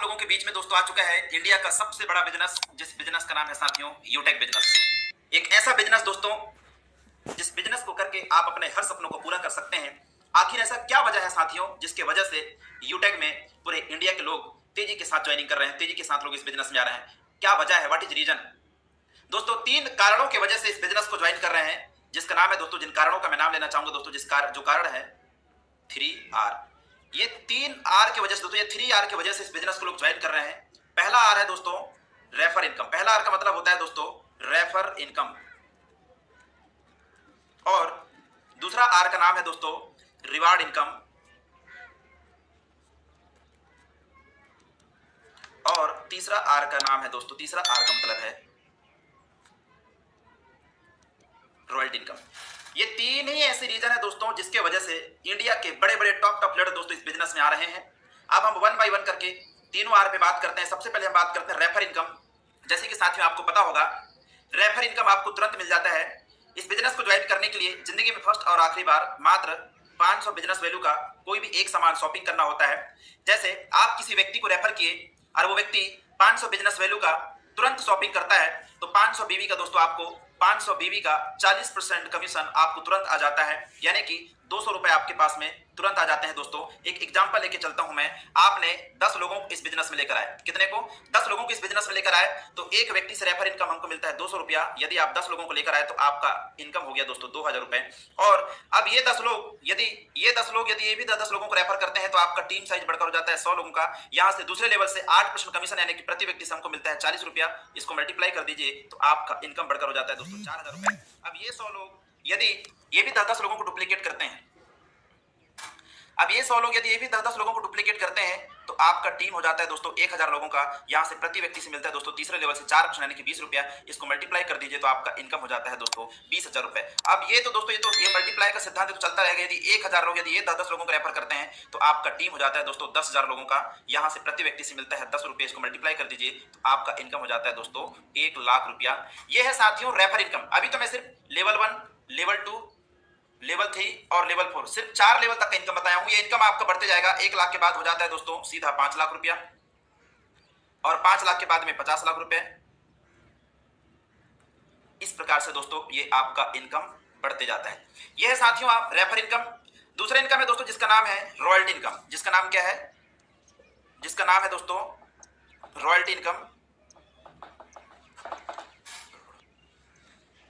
आप लोगों के बीच में दोस्तों आ चुका है इंडिया का सबसे बड़ा बिजनेस, जिस बिजनेस का नाम है साथियों यूटेक बिजनेस। एक ऐसा बिजनेस दोस्तों जिस बिजनेस को करके आप अपने हर सपनों को पूरा कर सकते हैं। आखिर ऐसा क्या वजह है साथियों जिसके वजह से यूटेक में पूरे इंडिया के लोग तेजी के साथ ज्वाइनिंग कर रहे हैं, तेजी के साथ लोग इस बिजनेस में आ रहे हैं? क्या वजह है? What is reason? दोस्तों 3 कारणों की वजह से इस बिजनेस को ज्वाइन कर रहे हैं, जिसका नाम है दोस्तों, जिन कारणों का मैं नाम लेना चाहूंगा दोस्तों, जो कारण है 3R। ये 3R की वजह से दोस्तों, ये 3R की वजह से इस बिजनेस को लोग ज्वाइन कर रहे हैं। पहला आर है दोस्तों रेफर इनकम। पहला आर का मतलब होता है दोस्तों रेफर इनकम, और दूसरा आर का नाम है दोस्तों रिवार्ड इनकम, और तीसरा आर का नाम है दोस्तों, तीसरा आर का मतलब है रॉयल्टी इनकम। ये 3 ही ऐसे रीजन है दोस्तों जिसके वजह से इंडिया के बड़े बड़े टॉप लीडर दोस्तों इस बिजनेस में आ रहे हैं। अब हम वन बाय वन करके तीनों आर पे बात करते हैं। सबसे पहले हम बात करते हैं रेफर इनकम। जैसे कि साथियों आपको पता होगा, रेफर इनकम आपको तुरंत मिल जाता है। इस बिजनेस को ज्वाइन करने के लिए जिंदगी में फर्स्ट और आखिरी बार मात्र 500 बिजनेस वैल्यू का कोई भी एक सामान शॉपिंग करना होता है। जैसे आप किसी व्यक्ति को रेफर किए और वो व्यक्ति 500 बिजनेस वैल्यू का तुरंत शॉपिंग करता है, तो 500 बीवी का दोस्तों आपको 500 बीवी का 40% कमीशन आपको तुरंत आ जाता है, यानी कि 200 रुपए आपके पास में तुरंत आ जाते हैं। दोस्तों एक एग्जांपल लेके चलता हूं मैं। आपने 10 लोगों को इस बिजनेस में लेकर आए, कितने को? 10 लोगों को इस बिजनेस में लेकर आए, तो एक व्यक्ति से रेफर इनकम हमको मिलता है 200 रुपया। यदि आप 10 लोगों को लेकर आए तो आपका इनकम हो गया दोस्तों 2000 रुपए। और अब ये 10 लोग यदि ये भी 10 लोगों को रेफर करते हैं तो आपका टीम साइज बढ़कर हो जाता है 100 लोगों का। यहां से दूसरे लेवल से 8% कमीशन, यानी कि प्रति व्यक्ति से हमको मिलता है 40 रुपया। इसको मल्टीप्लाई कर दीजिए तो आपका इनकम बढ़कर हो जाता है दोस्तों 4000 रुपए। अब ये 100 लोग यदि ये भी 10 लोगों को डुप्लीकेट करते हैं, अब ये 100 लोग यदि ये भी 10 लोगों को डुप्लीकेट करते हैं तो आपका टीम हो जाता है दोस्तों 1000 लोगों का। यहां से प्रति व्यक्ति से मिलता है दोस्तों तीसरे लेवल से 4%, यानी कि 20 रुपया। इसको मल्टीप्लाई कर दीजिए तो आपका इनकम हो जाता है दोस्तों 20,000 रुपए। अब ये तो दोस्तों ये मल्टीप्लाई का सिद्धांत तो चलता रहेगा। यदि 1000 लोग यदि ये 10 लोगों को रेफर करते हैं तो आपका टीम हो जाता है दोस्तों 10,000 लोगों का। यहां से प्रति व्यक्ति से मिलता है 10 रुपये। इसको मल्टीप्लाई कर दीजिए तो आपका इनकम हो जाता है दोस्तों 1 लाख रुपया। यह है साथियों रेफर इनकम। अभी तो मैं सिर्फ लेवल 1, लेवल 2, लेवल 3 और लेवल 4 सिर्फ 4 लेवल तक का इनकम बताया हूं। ये इनकम आपका बढ़ते जाएगा। 1 लाख के बाद हो जाता है दोस्तों सीधा 5 लाख रुपया, और 5 लाख के बाद में 50 लाख रुपए। इस प्रकार से दोस्तों ये आपका इनकम बढ़ते जाता है। यह है साथियों आप रेफर इनकम। दूसरा इनकम है दोस्तों जिसका नाम है रॉयल्टी इनकम। जिसका नाम क्या है? जिसका नाम है दोस्तों रॉयल्टी इनकम।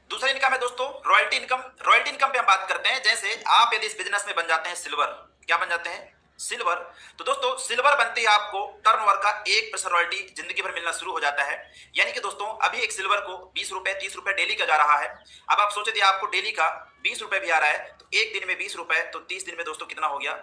दूसरा इनकम है दोस्तों रॉयल्टी इनकम। रॉयल्टी इनकम पे हम बात करते हैं। जैसे आप यदि इस बिजनेस में बन जाते हैं सिल्वर, क्या बन जाते हैं? सिल्वर। तो दोस्तों सिल्वर बनते ही आपको टर्नओवर का 1% रॉयल्टी जिंदगी भर मिलना शुरू हो जाता है। यानी कि दोस्तों अभी एक सिल्वर को 20 रुपए 30 रुपए डेली का जा रहा है। अब आप सोचे थे आपको डेली का 20 रुपए भी आ रहा है, तो एक दिन में 20 रुपए, तो 30 दिन में दोस्तों कितना हो गया?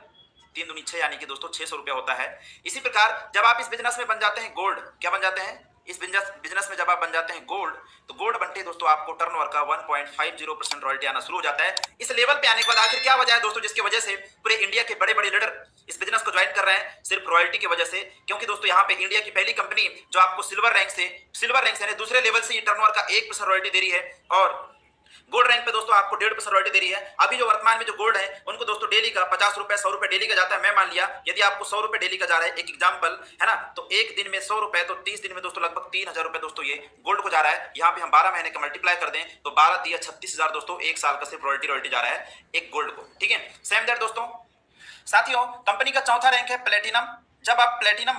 3 दूनी 6, यानी कि दोस्तों 600 रुपया होता है। इसी प्रकार जब आप इस बिजनेस में बन जाते हैं गोल्ड, क्या बन जाते हैं? इस बिजनेस में जब आप बन जाते हैं गोल्ड, तो गोल्ड बनते दोस्तों आपको टर्नओवर का 1.50% रॉयल्टी आना शुरू हो जाता है। इस लेवल पे आने के बाद आखिर क्या वजह है दोस्तों जिसकी वजह से पूरे इंडिया के बड़े बड़े लीडर इस बिजनेस को ज्वाइन कर रहे हैं? सिर्फ रॉयल्टी की वजह से। क्योंकि दोस्तों यहाँ पे इंडिया की पहली कंपनी जो आपको सिल्वर रैंक से यानी दूसरे लेवल से टर्नओवर का 1% रॉयल्टी दे रही है, और गोल्ड रैंक पे दोस्तों आपको 1.5% रॉयल्टी दे रही है। अभी जो वर्तमान में जो गोल्ड है उनको दोस्तों डेली का 50 रुपए 100 रुपए डेली का जाता है। मैं मान लिया यदि आपको 100 रुपए डेली का जा रहा है, एक एग्जांपल है ना, तो एक दिन में 100 रुपए, तो 30 दिन में दोस्तों लगभग 3000 रुपए दोस्तों ये गोल्ड को जा रहा है। यहाँ पे हम 12 महीने का मल्टीप्लाई कर दें तो 12 दिया 36,000 दोस्तों, एक साल का सिर्फ रॉयल्टी जा रहा है एक गोल्ड को। ठीक है, सेम दैट दोस्तों। साथियों कंपनी का चौथा रैंक है प्लेटिनम। जब आप प्लेटिनम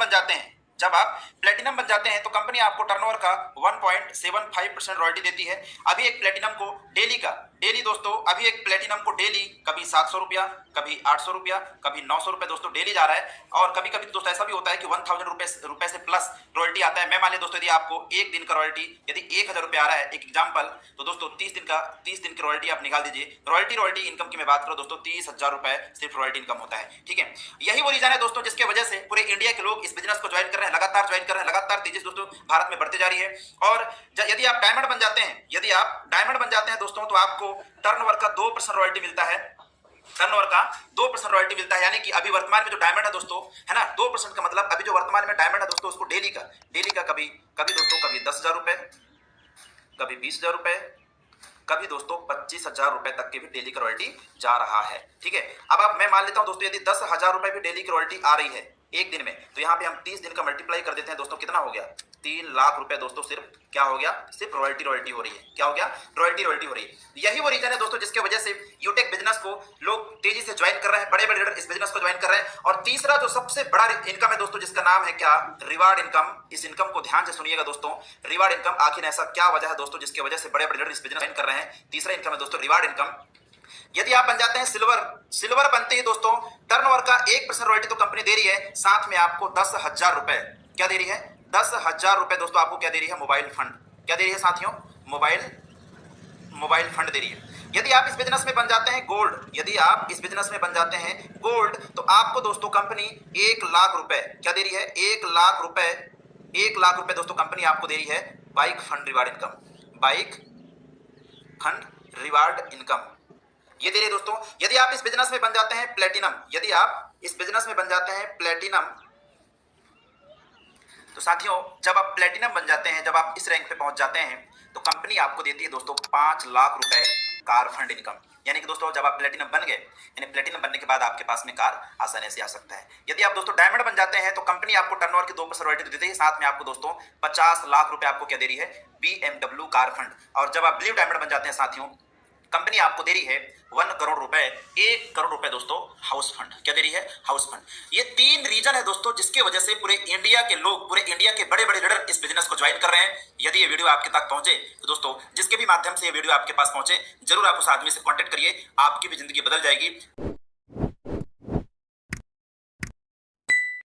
बन जाते हैं तो कंपनी आपको टर्नओवर का 1.75% रॉयल्टी देती है। अभी एक प्लेटिनम को डेली कभी 700 रुपया, कभी 800 रुपया, कभी 900 रुपए दोस्तों डेली जा रहा है। और कभी कभी दोस्तों ऐसा भी होता है कि 1000 रुपए से प्लस रॉयल्टी आता है। मैं मान लिया दोस्तों यदि आपको एक दिन का रॉयल्टी यदि 1000 रुपया आ रहा है, एक एग्जांपल, तो दोस्तों 30 दिन की रॉयल्टी आप निकाल दीजिए। रॉयल्टी इनकम की मैं बात करूं दोस्तों 30,000 रुपए सिर्फ रॉयल्टी इनकम होता है। ठीक है, यही वो रीजन है दोस्तों जिसके वजह से पूरे इंडिया के लोग इस बिजनेस को ज्वाइन कर रहे हैं, लगातार ज्वाइन कर रहे हैं, लगातार तेजी से दोस्तों भारत में बढ़ते जा रही है। और यदि आप डायमंड बन जाते हैं दोस्तों, तो आपको टर्नओवर का 2% रॉयल्टी मिलता है। यानी कि अभी वर्तमान में जो डायमंड है दोस्तों, है ना, 2% का मतलब अभी जो वर्तमान में डायमंड है दोस्तों उसको डेली का कभी दोस्तों कभी 10,000 रुपए, कभी 20,000 रुपए, कभी दोस्तों 25,000 रुपए तक के भी डेली की रॉयल्टी जा रहा है। ठीक है, अब मैं मान लेता हूं दोस्तों यदि 10,000 रुपए भी डेली की रॉयल्टी आ रही है एक दिन में, तो यहाँ पे हम 30 दिन का मल्टीप्लाई कर देते हैं दोस्तों, कितना हो गया 3 लाख रुपए दोस्तों। सिर्फ क्या हो गया, सिर्फ रॉयल्टी हो रही है। क्या हो गया, रॉयल्टी हो रही है। यही वो रीजन है दोस्तों जिसके वजह से यूटेक बिजनेस को लोग तेजी से ज्वाइन कर रहे हैं, बड़े बड़े लीडर इस बिजनेस को ज्वाइन कर रहे हैं। और तीसरा जो सबसे बड़ा इनकम है दोस्तों, जिसका नाम है क्या, रिवार्ड इनकम। इस इनकम को ध्यान से सुनिएगा दोस्तों, रिवार्ड इनकम। आखिर ऐसा क्या वजह है दोस्तों जिसकी वजह से बड़े बड़े लीडर इस बिजनेस ज्वाइन कर रहे हैं। तीसरा इनकम है दोस्तों रिवार्ड इनकम। यदि आप बन जाते हैं सिल्वर बनते ही दोस्तों टर्नओवर का 1% रॉयल्टी तो कंपनी दे रही है, साथ में आपको 10,000 रुपए क्या दे रही है, 10,000 रुपए दोस्तों आपको क्या दे रही है, मोबाइल फंड। क्या दे रही है साथियों, मोबाइल फंड दे रही है। यदि आप इस बिजनेस में बन जाते हैं गोल्ड, यदि आप इस बिजनेस में बन जाते हैं गोल्ड, तो आपको दोस्तों कंपनी 1 लाख रुपए क्या दे रही है, 1 लाख रुपए दोस्तों कंपनी आपको दे रही है bike fund reward income, bike fund reward income ये दे रही है दोस्तों। यदि आप इस बिजनेस में बन जाते हैं प्लेटिनम, यदि आप इस बिजनेस में बन जाते हैं प्लेटिनम, तो साथियों जब आप प्लेटिनम बन जाते हैं, जब आप इस रैंक पे पहुंच जाते हैं, तो कंपनी आपको देती है दोस्तों 5 लाख रुपए कार फंड इनकम। यानी कि दोस्तों जब आप प्लेटिनम बन गए, यानी प्लेटिनम बनने के बाद आपके पास में कार आसानी से आ सकता है। यदि आप दोस्तों डायमंड बन जाते हैं, तो कंपनी आपको टर्नओवर की 2% रॉयल्टी तो देती है, साथ में आपको दोस्तों 50 लाख रुपए आपको क्या दे रही है, BMW कार फंड। और जब आप ब्लू डायमंड बन जाते हैं साथियों, कंपनी आपको दे रही है 1 करोड़ रुपए, 1 करोड़ रुपए दोस्तों हाउस फंड। क्या दे रही है, हाउस फंड। ये 3 रीजन है दोस्तों जिसके वजह से पूरे इंडिया के लोग, पूरे इंडिया के बड़े बड़े लीडर इस बिजनेस को ज्वाइन कर रहे हैं। यदि ये वीडियो आपके तक पहुंचे तो दोस्तों जिसके भी माध्यम से ये वीडियो आपके पास पहुंचे, जरूर आप उस आदमी से कांटेक्ट करिए, आपकी भी जिंदगी बदल जाएगी।